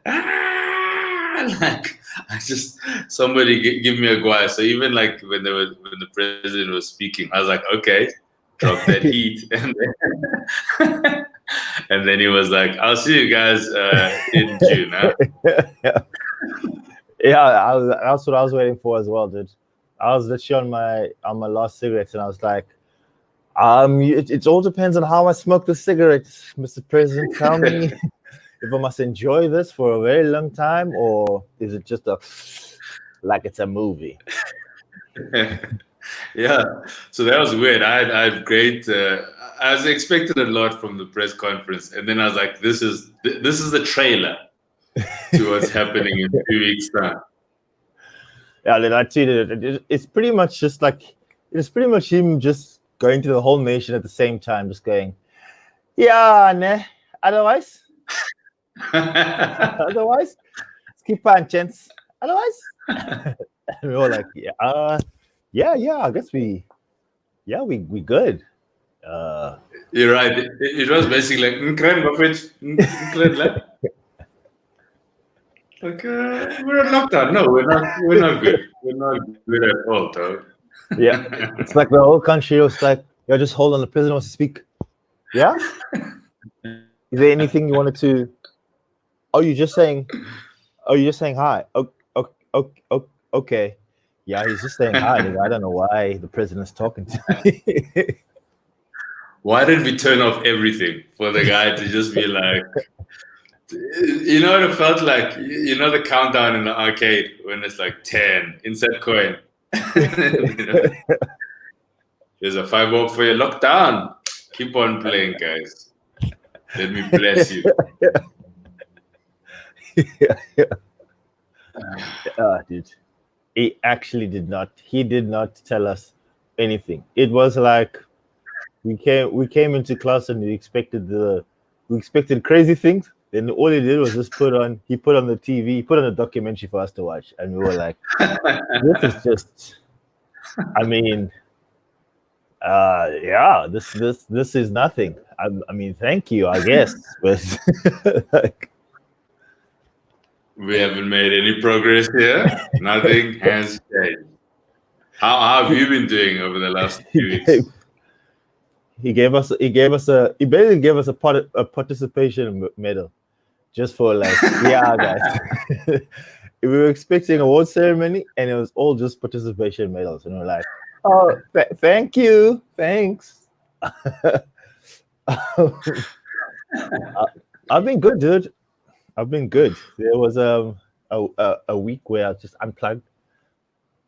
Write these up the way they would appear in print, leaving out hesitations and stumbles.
like I just somebody give me a guy. So even like when the president was speaking, I was like, okay, drop that heat, and then he was like, I'll see you guys in June, huh? That's what I was waiting for as well, dude. I was literally on my last cigarette, and I was like, it all depends on how I smoke the cigarette, Mr. President. Tell me if I must enjoy this for a very long time, or is it just like it's a movie? Yeah, so that was weird. I had great. I was expecting a lot from the press conference, and then I was like, this is the trailer to what's happening in 2 weeks' time. Yeah, I tweeted it. It's pretty much just like it's pretty much him just going to the whole nation at the same time, just going, yeah, ne. Otherwise, let's keep on chance. Otherwise, and we were like, yeah, I guess we good. You're right. It was basically like like we're on lockdown. No, we're not. We're not good. We're not good at all, though. Yeah, it's like the whole country was like, yeah, just hold on. The president wants to speak. Yeah. Is there anything you wanted to? Oh, you just saying? Oh, you're just saying hi. Okay. Yeah, he's just saying hi. I don't know why the president's talking to me. Why did we turn off everything for the guy to just be like, you know what it felt like? You know the countdown in the arcade when it's like 10, insert coin. There's a 5 for your lockdown. Keep on playing, guys. Let me bless you. Dude, he actually did not. He did not tell us anything. It was like we came into class and we expected crazy things. Then all he did was just put on the TV, he put on a documentary for us to watch, and we were like, this is just. I mean, this is nothing. I mean, thank you, I guess, but like, we haven't made any progress here. Nothing has changed. How have you been doing over the last few weeks? He basically gave us a participation medal, just for like, yeah, guys. We were expecting an award ceremony, and it was all just participation medals, and we're like, oh, thank you, thanks. I've been good, dude. I've been good. There was a week where I just unplugged.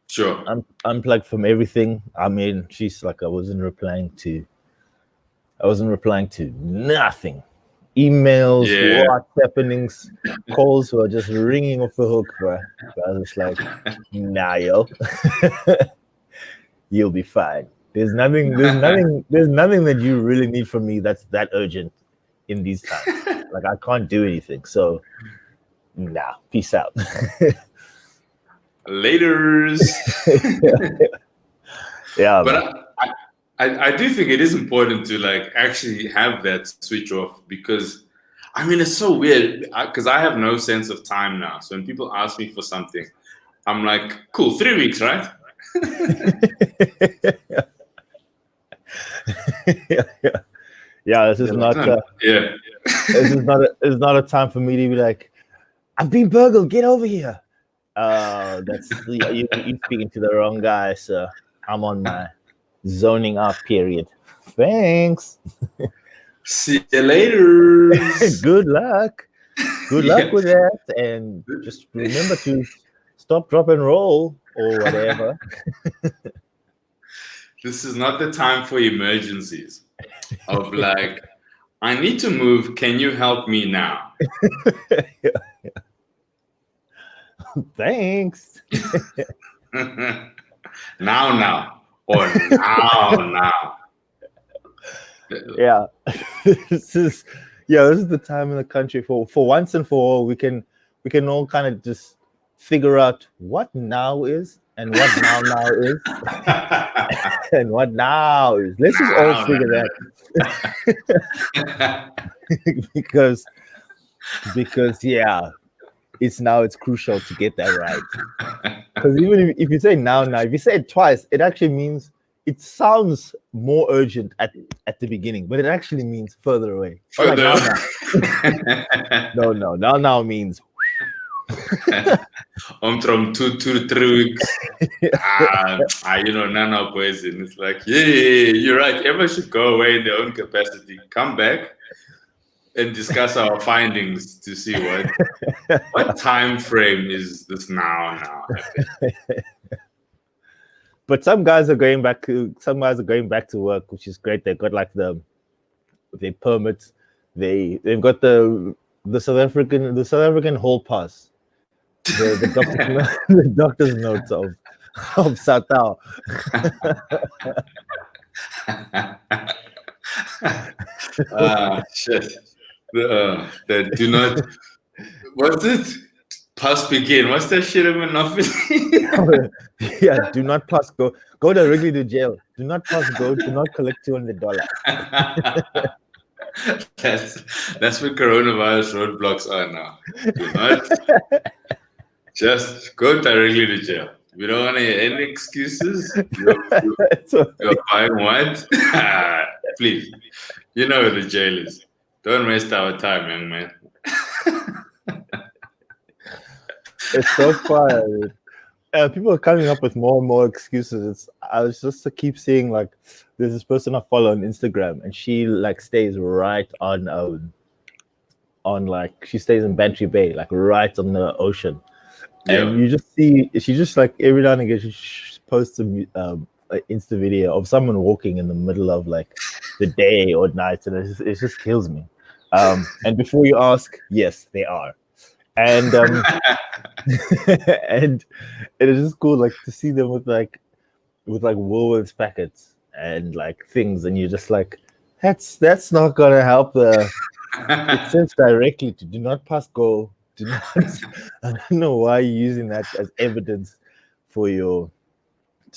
Sure. Unplugged from everything. I mean, she's like, I wasn't replying to nothing. Emails, what's happenings, calls were just ringing off the hook, bro. So I was just like, nah, yo. You'll be fine. There's nothing that you really need from me that's that urgent in these times. Like, I can't do anything. So nah, peace out. Laters. Yeah, but I do think it is important to like actually have that switch off, because I mean it's so weird because I have no sense of time now. So when people ask me for something, I'm like, cool, 3 weeks, right? Yeah, this is not. This is not a time for me to be like, I've been burgled. Get over here. That's you speaking to the wrong guy. So I'm on my zoning out period. Thanks. See you later. Good luck. Good luck with that, and just remember to stop, drop, and roll or whatever. This is not the time for emergencies. Of like, I need to move. Can you help me now? Thanks. now. Or now. Yeah. This is the time in the country for once and for all we can all kind of just figure out what now is and what now is and what now is. Let's just all figure that. because yeah, it's crucial to get that right. Because even if you say now, if you say it twice, it actually means it sounds more urgent at the beginning, but it actually means further away. Or like Further. now means From 2 to 3 weeks. Nana poison. It's like, yeah, you're right. Everyone should go away in their own capacity. Come back and discuss our findings to see what time frame is this now happening. But some guys are going back to work, which is great. They've got like their permits. They've got the South African hall pass. The doctor's notes of Satao. Shit. That do not. What's it? Pass begin. What's that shit in Monopoly? Yeah, do not pass go. Go directly to jail. Do not pass go. Do not collect $200. That's what coronavirus roadblocks are now. Do not just go directly to jail. We don't want to hear any excuses. You're buying what? Please. You know where the jail is. Don't waste our time, young man. It's so fun. People are coming up with more and more excuses. I was just to keep seeing like there's this person I follow on Instagram, and she like stays right on like she stays in Bantry Bay, like right on the ocean. Yeah. And you just see she just like every now and again she posts an Insta video of someone walking in the middle of like the day or night, and it just kills me. And before you ask, yes, they are. And and it is just cool like to see them with like Woolworths packets and like things, and you're just like, that's not gonna help it says directly to do not pass go. Do not I don't know why you're using that as evidence to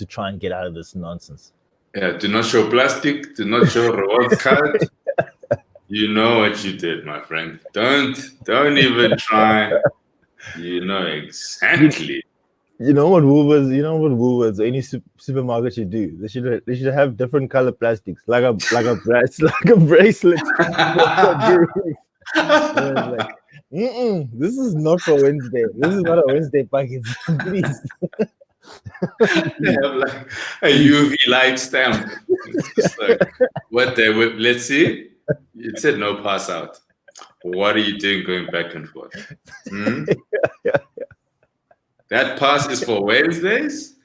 try and get out of this nonsense. Yeah, do not show plastic, do not show reward card. You know what you did, my friend. Don't even try. You know exactly. You know what Woolworths or any supermarket should do? They should have different color plastics, like a bracelet. Like, this is not for Wednesday. This is not a Wednesday package. Please. They have like a UV light stamp. It's just like, what they would, let's see. It said no pass out. What are you doing going back and forth? That pass is for Wednesdays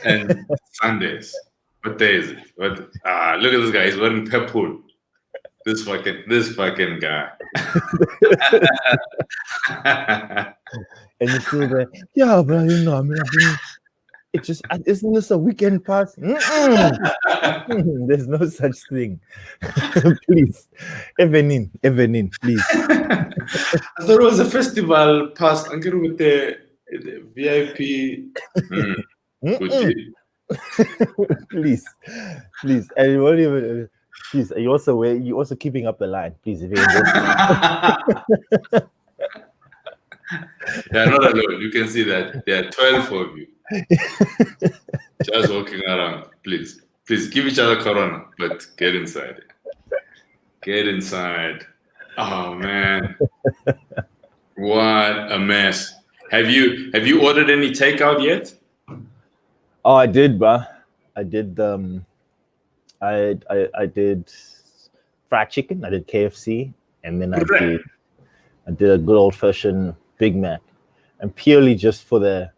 and Sundays. What day is it? Look at this guy. He's wearing pepper. This fucking guy. And you feel that, yeah, but isn't this a weekend pass? There's no such thing. Please, Evening, please. I thought it was a festival pass. I'm getting with the VIP. Please, and you won't even. Please, you also keeping up the line, please. If Yeah, not alone. You can see that there are 12 of you just walking around. Please give each other corona, but get inside. Get inside. Oh man, what a mess. Have you ordered any takeout yet? Oh, I did, bro. I did. I did fried chicken. I did KFC, and then I did a good old fashioned Big Mac, and purely just for the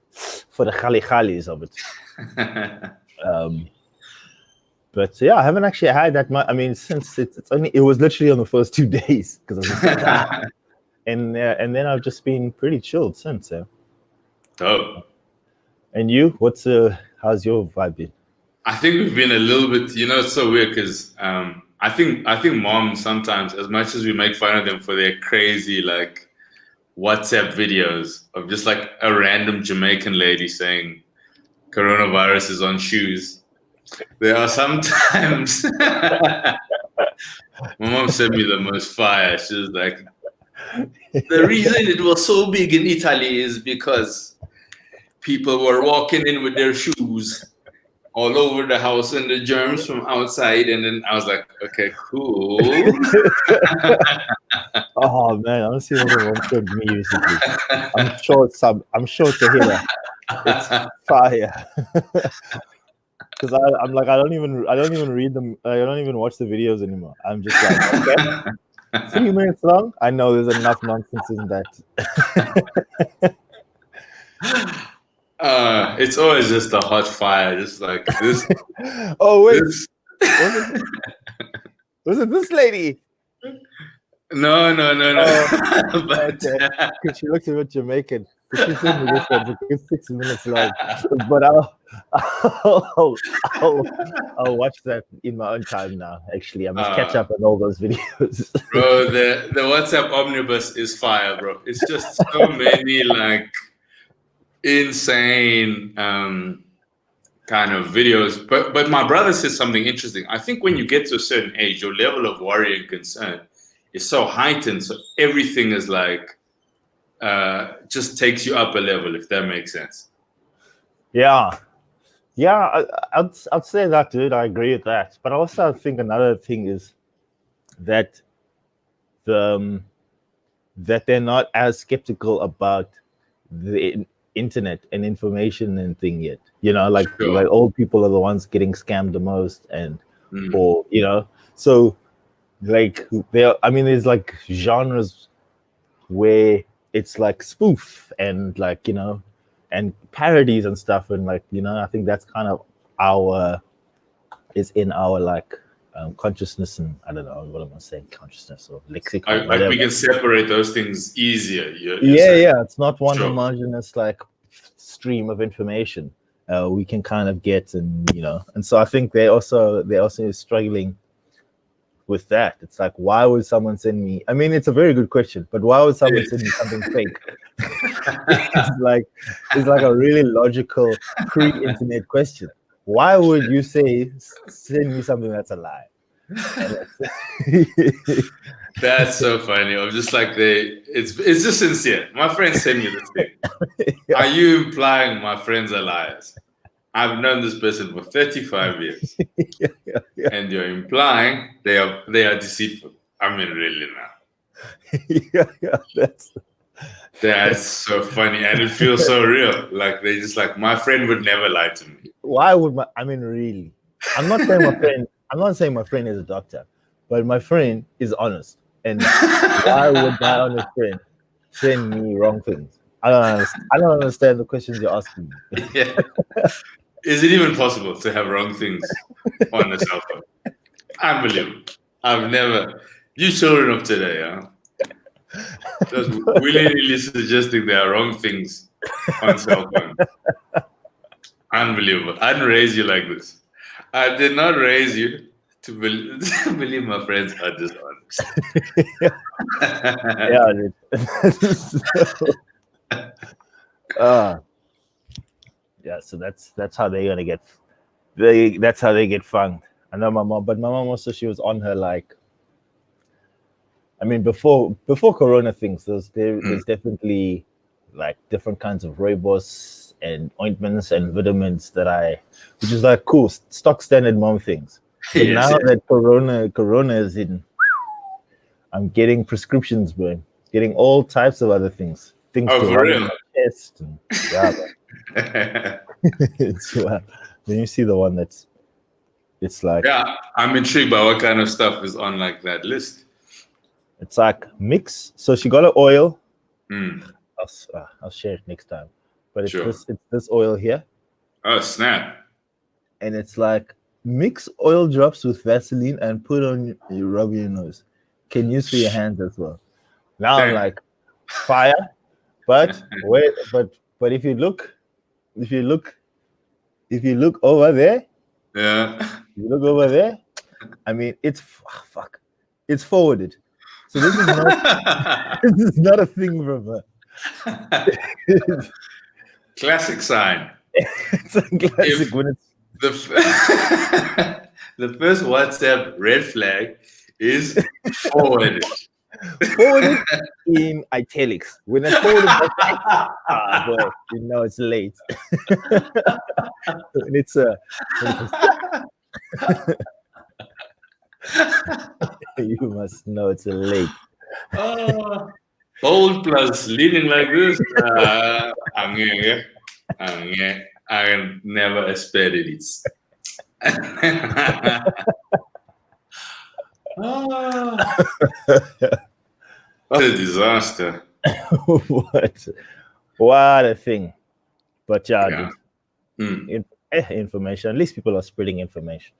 khali of it. But yeah, I haven't actually had that much. I mean, since it was literally on the first 2 days because and then I've just been pretty chilled since. So. Dope. And you? How's your vibe been? I think we've been a little bit. It's so weird because I think moms sometimes, as much as we make fun of them for their crazy like WhatsApp videos of just like a random Jamaican lady saying coronavirus is on shoes. There are sometimes my mom sent me the most fire. She was like, The reason it was so big in Italy is because people were walking in with their shoes all over the house and the germs from outside. And then I was like, okay, cool. Oh man, I'm seeing what one showed me recently. I'm sure it's a hitter. It's fire. Because I'm like I don't even read them. I don't even watch the videos anymore. I'm just like, okay, 3 minutes long. I know there's enough nonsense in that. It's always just a hot fire, just like this. Oh wait, this. was it this lady? No. But, Okay, because she looks a bit Jamaican. Because she sent me this one. It's a good 6 minutes long, but I'll watch that in my own time now. Actually, I must catch up on all those videos. Bro, the WhatsApp omnibus is fire, bro. It's just so many like insane kind of videos. But my brother says something interesting. I think when you get to a certain age, your level of worry and concern is so heightened. So everything is like just takes you up a level, if that makes sense. Yeah, I'd say that, dude. I agree with that. But also, I think another thing is that that they're not as skeptical about the internet and information and thing yet. Like old people are the ones getting scammed the most, and or so like there's like genres where it's like spoof and like and parodies and stuff, and like I think that's kind of is in our like consciousness, and I don't know what am I saying, consciousness or lexicon. Like we can separate those things easier. Yeah, it's not one homogeneous like stream of information. We can kind of get, and and so I think they're also struggling with that. It's like, why would someone send me? I mean, it's a very good question, but why would someone send me something fake? It's like a really logical pre-internet question. Why would you send me something that's a lie? That's so funny. I'm just like it's just sincere. My friends send me this thing. Yeah. Are you implying my friends are liars? I've known this person for 35 years. Yeah. And you're implying they are deceitful. I mean, really now. That's so funny, and it feels so real. Like they just like, my friend would never lie to me. Why would really? I'm not saying my friend is a doctor, but my friend is honest. And why would my honest friend send me wrong things? I don't understand the questions you're asking me. Yeah. Is it even possible to have wrong things on a cell phone? Unbelievable. I've never. You children of today, huh? Just willy-nilly suggesting there are wrong things on cell phone. Unbelievable. I didn't raise you like this. I did not raise you to believe my friends are dishonest. Yeah, dude. Yeah, so that's how they're gonna get. That's how they get funged. I know my mom, but my mom also, she was on her like. I mean, before Corona things, there's definitely like different kinds of rooibos and ointments and vitamins which is like cool stock standard mom things. But now that Corona is in, I'm getting prescriptions, bro. Getting all types of other things to run in my chest. And, yeah, it's when you see the one it's like, yeah, I'm intrigued by what kind of stuff is on like that list. It's like mix. So she got an oil. I'll share it next time. But it's this oil here. Oh snap! And it's like mix oil drops with Vaseline and put on your rub your nose. Can use for your hands as well. Now I'm like, fire. But wait, but if you look over there, you look over there. I mean, it's forwarded. So this is not a thing from her. Classic sign. It's a classic when it's the first WhatsApp red flag is forwarded. Forward it in italics. When I forward it back, boy, you know it's late. when it's a, you must know it's late. Oh, bold plus leading like this. Angge, angge. I never expected it. Oh, what a disaster. What a thing. But yeah, Yeah. dude. Information. At least people are spreading information.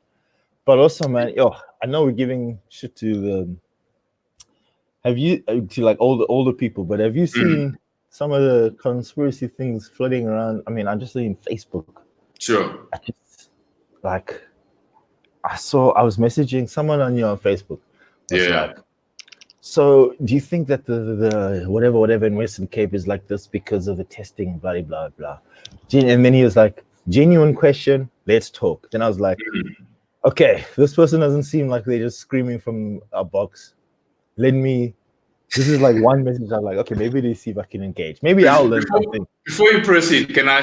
But also, man, I know we're giving shit to the. Have you to like older people? But have you seen some of the conspiracy things floating around? I mean, I'm just saying Facebook. Sure. Like, I was messaging someone on Facebook. Yeah. So do you think that the whatever in Western Cape is like this because of the testing, blah blah blah? And then he was like, genuine question, let's talk. Then I was like, okay, this person doesn't seem like they're just screaming from a box. This is like one message. I'm like, okay, maybe they see if I can engage. Maybe I'll learn something. Before you proceed, can I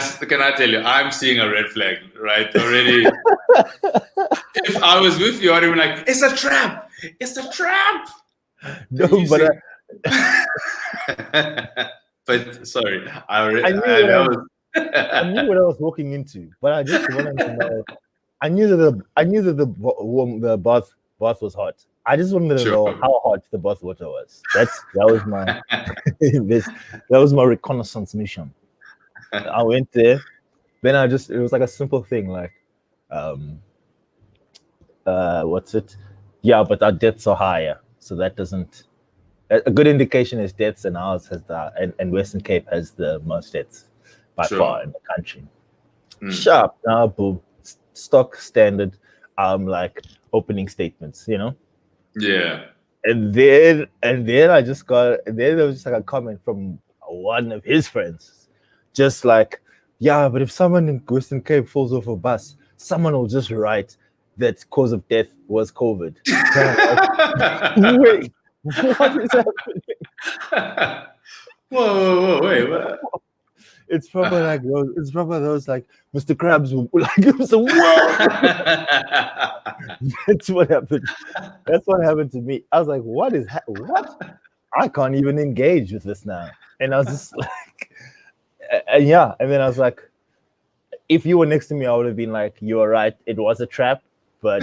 tell you, I'm seeing a red flag, right? Already. If I was with you, I'd be like, it's a trap. It's a trap. No, but but sorry, I knew what I was walking into, but I just wanted to know. I knew that the bath was hot. I just wanted to know how hot the bath water was. That was my that was my reconnaissance mission. I went there. Then it was like a simple thing, like, what's it? Yeah, but our deaths are higher, so that doesn't. A good indication is deaths, and ours has and Western Cape has the most deaths by far in the country. Sharp, now boom, stock standard, like opening statements, Yeah. And then I just there was just like a comment from one of his friends, just like, yeah, but if someone in Western Cape falls off a bus, someone will just write that cause of death was COVID. Wait. What is happening? Whoa, wait, what? It's probably like those. It's probably those like Mr. Krabs will like it was a whoa. That's what happened. That's what happened to me. I was like, what? I can't even engage with this now. And I was just like, yeah. And then I was like, if you were next to me, I would have been like, you were right. It was a trap, but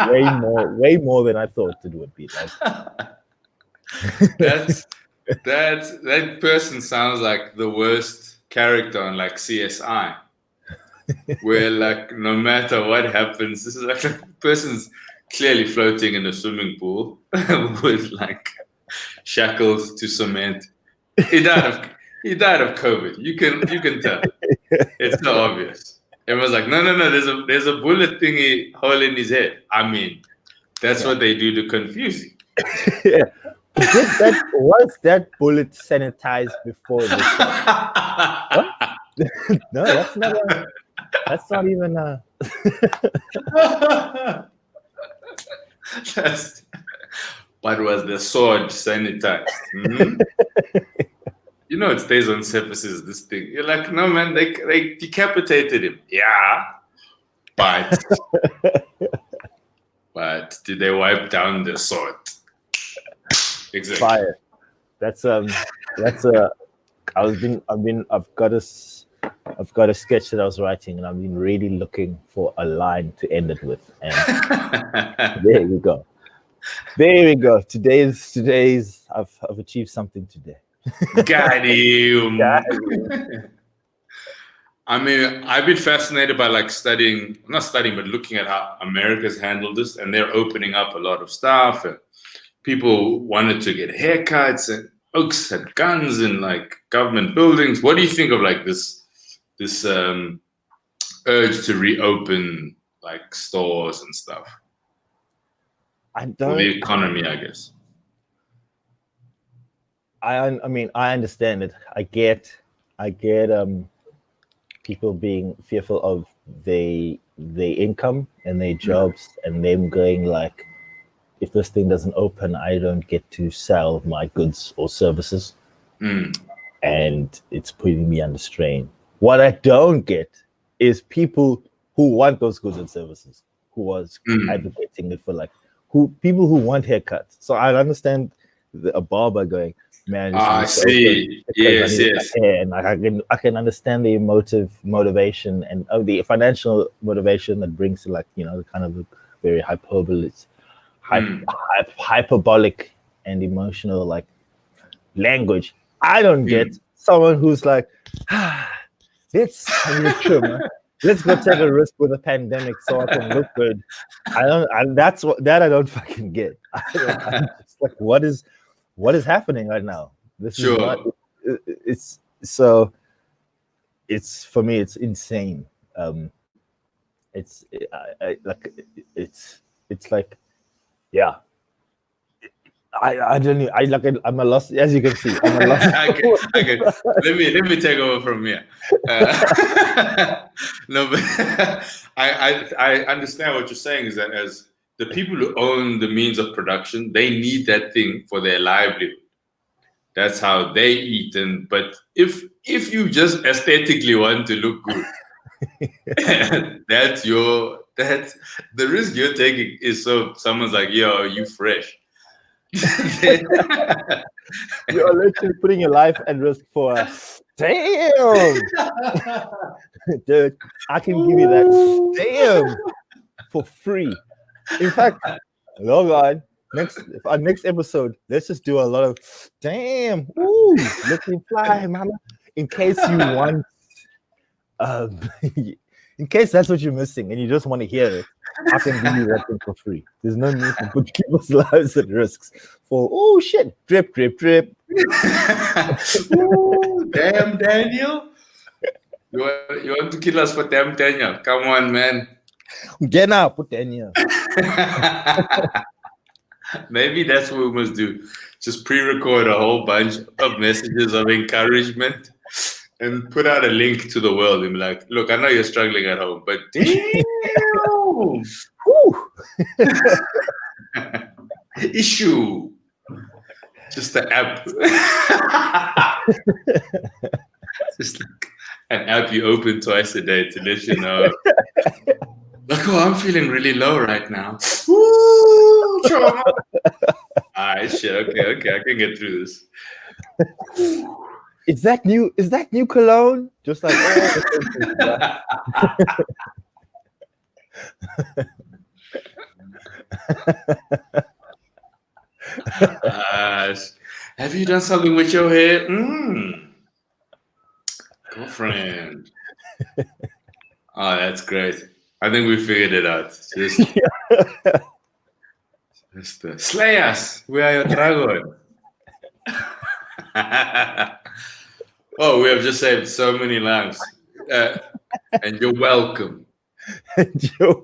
way more than I thought it would be. Like, that person sounds like the worst character on like CSI, where like no matter what happens, this is like the person's clearly floating in a swimming pool with like shackles to cement. He died of COVID. You can tell. It's so obvious. Everyone's like, no. There's a bullet thingy hole in his head. I mean, that's what they do to confuse you. Yeah. Was that bullet sanitized before the what? No, that's not even But was the sword sanitized? You know it stays on surfaces, this thing. You're like, no man, they decapitated him. Yeah. But did they wipe down the sword? Exactly. Fire. I've got a sketch that I was writing, and I've been really looking for a line to end it with. And there we go. Today's I've achieved something today. Got him. I mean, I've been fascinated by like not studying, but looking at how America's handled this, and they're opening up a lot of stuff, and people wanted to get haircuts, and folks had guns in like government buildings. What do you think of like this urge to reopen like stores and stuff? For the economy, I guess. I mean, I understand it. I get people being fearful of their income and their jobs and them going like, if this thing doesn't open, I don't get to sell my goods or services, and it's putting me under strain. What I don't get is people who want those goods and services, who was advocating it for, like, who people who want haircuts. So I understand a barber going, man, I this is see. because I Yes, need yes. my hair, and I can understand the motivation and the financial motivation that brings to, like, kind of a very hyperbolic and emotional, like, language. I don't get someone who's like, I need a trimmer. Let's go take a risk with a pandemic so I can look good. I don't. That's what that I don't fucking get. I'm just like, what is happening right now? This is not. Sure. It's so. It's for me. It's insane. It's like it's like, yeah. I don't know. I'm a lost, as you can see. I'm a lost. Okay. Let me take over from here. No, but I understand what you're saying is that as the people who own the means of production, they need that thing for their livelihood. That's how they eat. And but if you just aesthetically want to look good, that's the risk you're taking is so someone's like, yo, are you fresh? You're literally putting your life at risk for damn. Dude, I can give you that damn for free. In fact, log on our next episode. Let's just do a lot of damn. Ooh, looking fly, mama. In case you want, in case that's what you're missing and you just want to hear it, I can give you that thing for free. There's no need to put people's lives at risks for, oh shit, drip, drip, drip. Ooh, damn, Daniel. You want to kill us for damn Daniel? Come on, man. Get out, put Daniel. Maybe that's what we must do. Just pre-record a whole bunch of messages of encouragement and put out a link to the world and be like, look, I know you're struggling at home, but damn. Issue. Just the app. Just like an app you open twice a day to let you know. Like, oh, I'm feeling really low right now. Woo, trauma. Alright, shit. Okay, I can get through this. Is that new cologne? Just like, have you done something with your hair? Girlfriend. Oh, that's great. I think we figured it out. Just slay us. We are your dragon. Oh, we have just saved so many lives. And you're welcome. and you are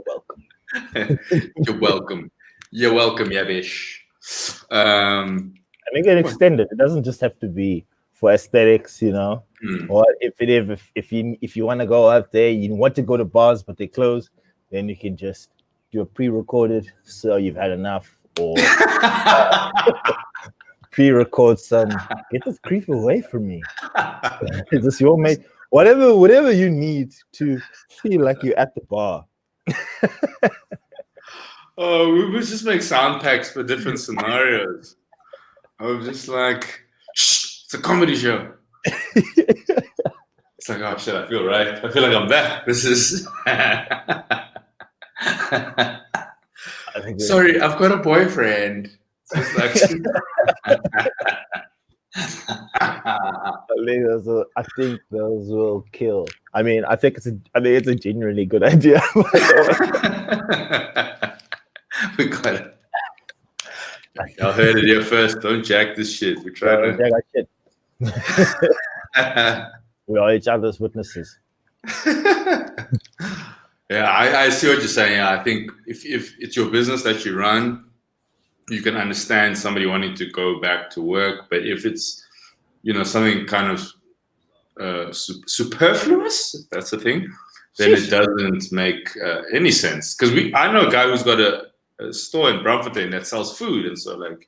welcome. You're welcome. You're welcome, Yabish. And it can extend it. It doesn't just have to be for aesthetics, or if you want to go out there, you want to go to bars but they close, then you can just do a pre-recorded, so you've had enough, or pre-record some. Get this creep away from me. Is this your mate? Whatever you need to feel like you're at the bar. Oh, we would just make sound packs for different scenarios. I was just like, shh, it's a comedy show. It's like, oh shit, I feel right. I feel like I'm back. This is. Sorry, I've got a boyfriend. It's like... I think those will kill. I mean, I think it's a genuinely good idea. We got it. Y'all heard it here first. Don't jack this shit. We're trying to. We are each other's witnesses. Yeah, I see what you're saying. I think if it's your business that you run, you can understand somebody wanting to go back to work. But if it's, something kind of superfluous, if that's the thing, then it doesn't make any sense. Because I know a guy who's got a store in Braamfontein that sells food, and so like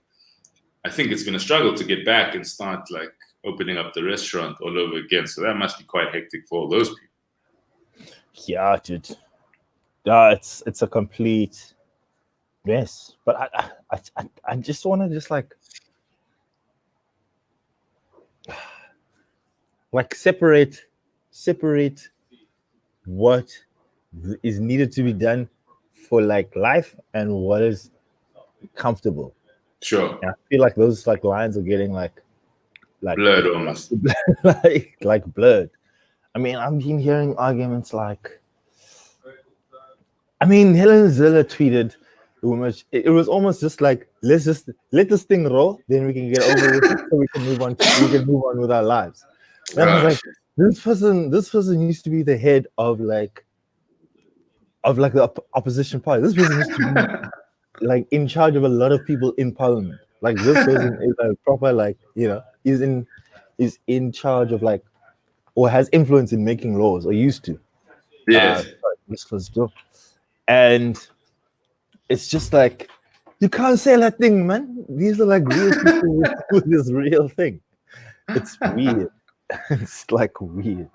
I think it's been a struggle to get back and start like opening up the restaurant all over again. So that must be quite hectic for all those people. Yeah, dude. Yeah, it's a complete mess. But I just want to just like separate what is needed to be done for like life and what is comfortable. Sure. And I feel like those like lines are getting like blurred almost. like blurred. I mean, I've been hearing arguments like, I mean, Helen Ziller tweeted, it was almost just like, let's just let this thing roll, then we can get over with it, so we can move on with our lives. And I was like, this person used to be the head of like the opposition party. This person used to be like in charge of a lot of people in parliament. Like this person is a proper like, you know, is in charge of like, or has influence in making laws, or used to. Yes. And it's just like, you can't say that thing, man. These are like real people with this real thing. It's weird. It's like weird.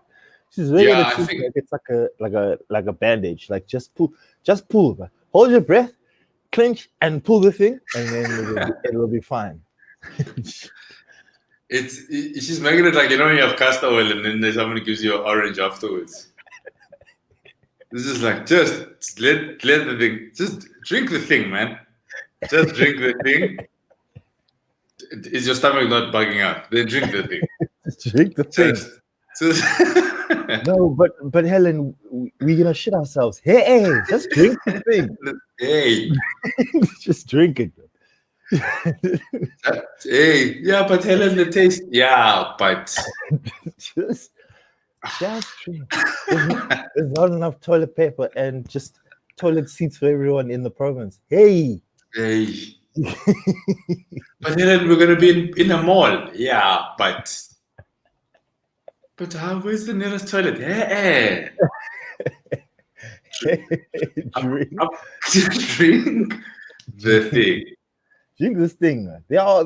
She's really like it's like a bandage. Like just pull. Hold your breath, clench, and pull the thing, and then it'll be fine. She's making it like, you know, when you have castor oil and then somebody gives you an orange afterwards. This is like, just let the thing, just drink the thing, man. Just drink the thing. Is your stomach not bugging out? Then drink the thing. Drink the thing. No, but Helen, we're gonna shit ourselves. Hey, just drink the thing. Hey, just drink it. Hey, yeah, but Helen, the taste. Yeah, but just drink. There's not enough toilet paper and just toilet seats for everyone in the province. Hey. But then we're gonna be in a mall. Yeah, but where's the nearest toilet? Hey. Drink the thing. Drink this thing. There are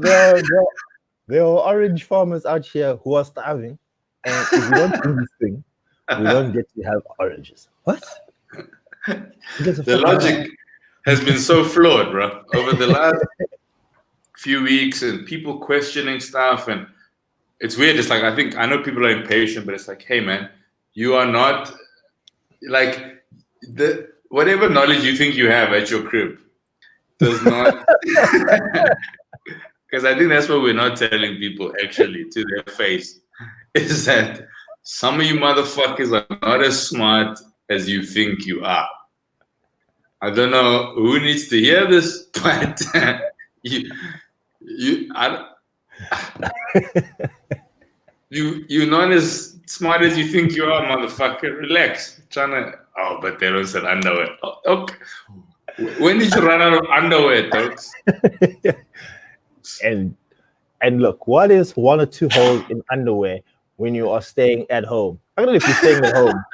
orange farmers out here who are starving, and if we don't do this thing, we don't get to have oranges. What? The logic has been so flawed, bro, over the last few weeks, and people questioning stuff, and it's weird. It's like, I know people are impatient, but it's like, hey man, you are not like whatever knowledge you think you have at your crib does not, because I think that's what we're not telling people actually to their face, is that some of you motherfuckers are not as smart as you think you are. I don't know who needs to hear this, but you're not as smart as you think you are, motherfucker. Relax. But they don't sell underwear. Oh, okay. When did you run out of underwear, folks? And look, what is 1 or 2 holes in underwear when you are staying at home? I don't know if you're staying at home,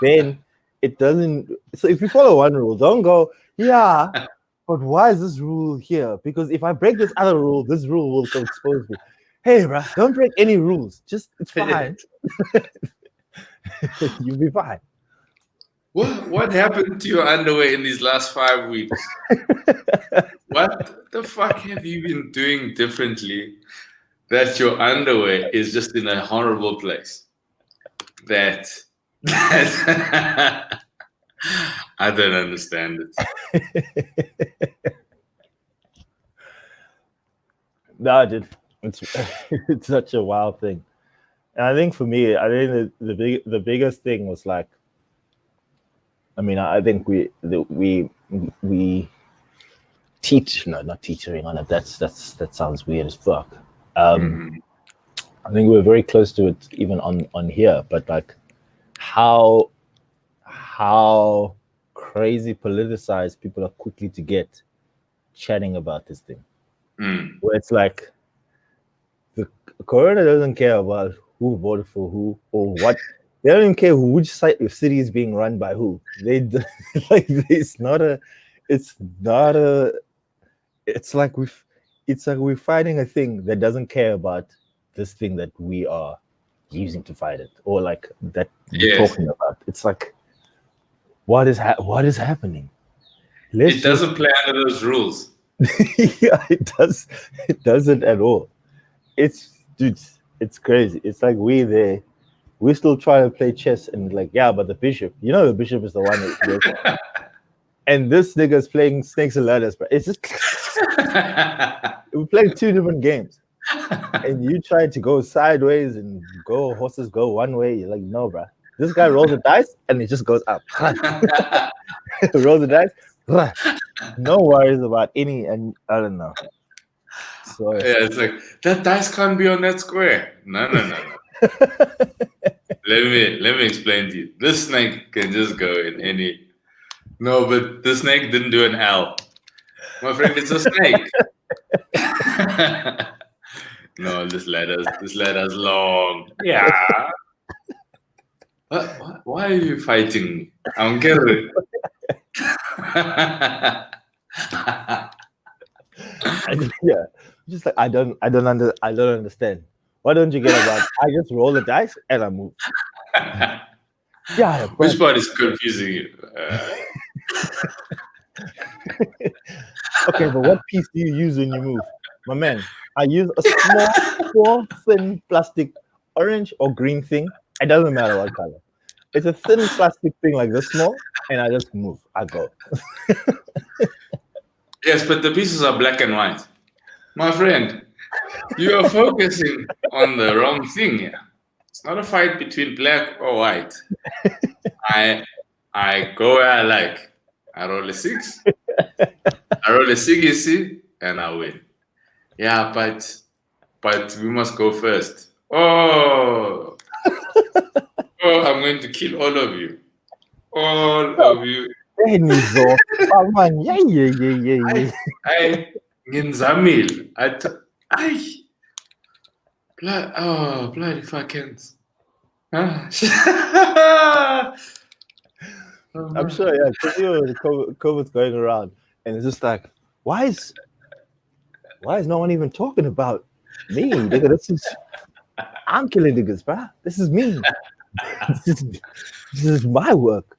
then it doesn't. So if you follow one rule, don't go, yeah, but why is this rule here? Because if I break this other rule, this rule will expose me. Hey, bro, don't break any rules. Just, it's fine. You'll be fine. What happened to your underwear in these last 5 weeks? What the fuck have you been doing differently that your underwear is just in a horrible place? That I don't understand it. No, dude, it's such a wild thing. And I think for me, I think the biggest thing was like, I mean, I think we teach, no, not teaching on it. That sounds weird as fuck. I think we're very close to it even on here, but like how crazy politicized people are quickly to get chatting about this thing. Where it's like the corona doesn't care about who voted for who or what They don't even care which site of city is being run by who. Like it's not a, it's not a. It's like we're fighting a thing that doesn't care about this thing that we are using to fight it, or like that we're Yes. talking about. It's like what is happening? Let's It just doesn't play under those rules. yeah, it does. It doesn't at all. It's dude, it's crazy. It's like we're still trying to play chess and like, yeah, but the bishop, the bishop is the one that goes, and this nigga's playing snakes and ladders, but it's just we're playing two different games. And you try to go sideways and horses go one way. You're like, no, bro. This guy rolls the dice and it just goes up. Rolls the dice. No worries about any, and I don't know. So Yeah, it's like that dice can't be on that square. No. Let me explain to you. This snake can just go in any. No, but the snake didn't do an L. My friend, it's a snake. No, this ladder's long. Yeah. Why are you fighting me? I don't get it. Yeah, just like I don't understand. Why don't you get about? I just roll the dice and I move. Yeah, Which part is confusing you? Okay, but what piece do you use when you move, my man? I use a small, thin plastic, orange or green thing. It doesn't matter what color. It's a thin plastic thing like this small, and I just move. I go. Yes, but the pieces are black and white. My friend, you are focusing on the wrong thing here. It's not a fight between black or white. I go where I like. I roll a 6. I roll a 6, you see, and I win. Yeah, but we must go first. Oh, I'm going to kill all of you. All of you. Oh man, yeah. I ngenzamile. Bloody fuckings. I'm sure, yeah, because COVID's going around, and it's just like, why is no one even talking about me? Nigga, I'm killing niggas, bro. This is me. this is my work.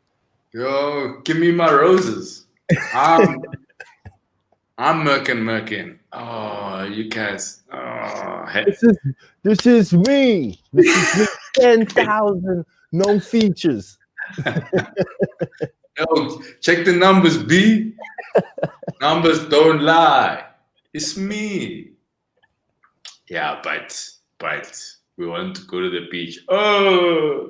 Yo, give me my roses. I'm Merkin. Oh, you guys. Oh, hey. This is me. This is me. 10,000 known features. Yo, check the numbers, B. Numbers don't lie. It's me. Yeah, but we want to go to the beach. Oh.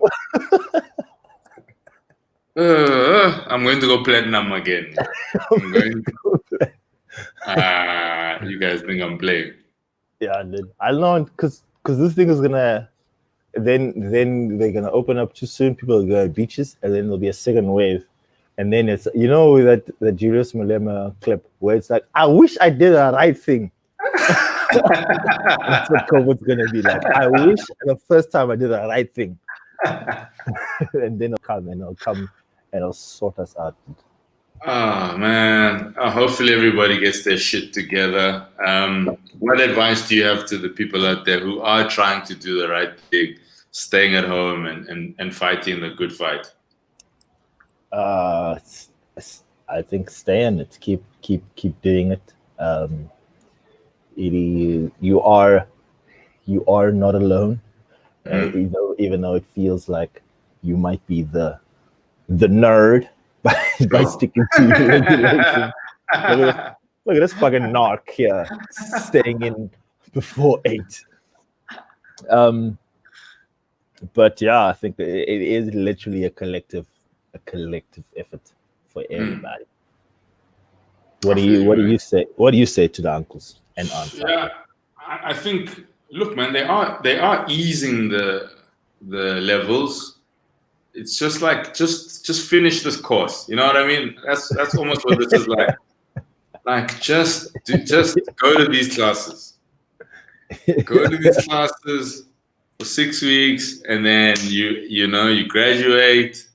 I'm going to go platinum again. I'm going to. You guys think I'm playing? Yeah, dude. I don't know, because this thing is gonna. Then they're gonna open up too soon. People are going to beaches, and then there'll be a second wave, and then it's that Julius Malema clip where it's like, I wish I did the right thing. That's what COVID's gonna be like. I wish the first time I did the right thing, and then it'll come and it'll sort us out. Oh man! Hopefully everybody gets their shit together. What advice do you have to the people out there who are trying to do the right thing, staying at home and fighting the good fight? I think stay in it. Keep doing it. You are not alone. Even though it feels like you might be the nerd by sticking to your regulations. Look at this fucking narc here, staying in before 8. But yeah, I think it is literally a collective effort for everybody. What do you say? What do you say to the uncles and aunts? Yeah, I think. Look, man, they are easing the levels. It's just like just finish this course. You know what I mean? That's almost what this is like. Like just go to these classes. Go to these classes. for 6 weeks, and then you graduate,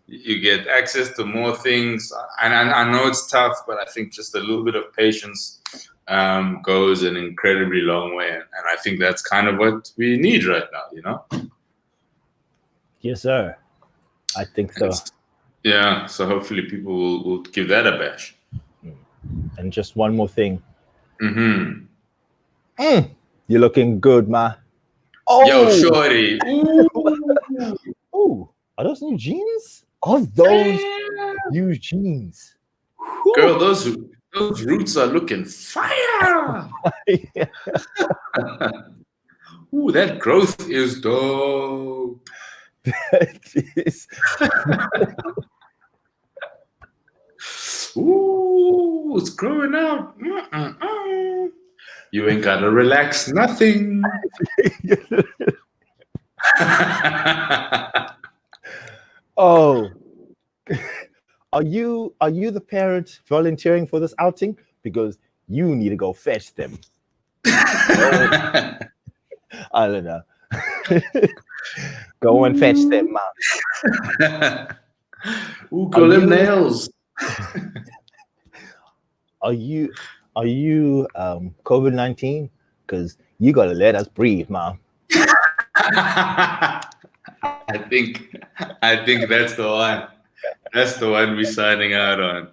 you get access to more things. And I know it's tough, but I think just a little bit of patience goes an incredibly long way, and I think that's kind of what we need right now. Yes, sir. I think so. Yeah, so hopefully people will give that a bash. And just one more thing. Mm-hmm. You're looking good, ma. Yo, shorty. Ooh. Ooh, are those new jeans? Are those new jeans? Girl, those roots are looking fire. Yeah. Ooh, that growth is dope. Jeez. Ooh, it's growing out. You ain't gotta relax nothing. Oh, are you the parent volunteering for this outing? Because you need to go fetch them. I don't know. Go and fetch them, mom. Ooh, call them nails. Are you COVID-19? Because you gotta let us breathe, mom. I think that's the one. That's the one we're signing out on.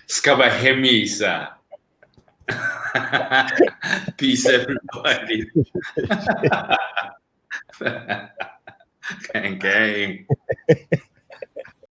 Skabahemisa. Peace, everybody. Gang, gang.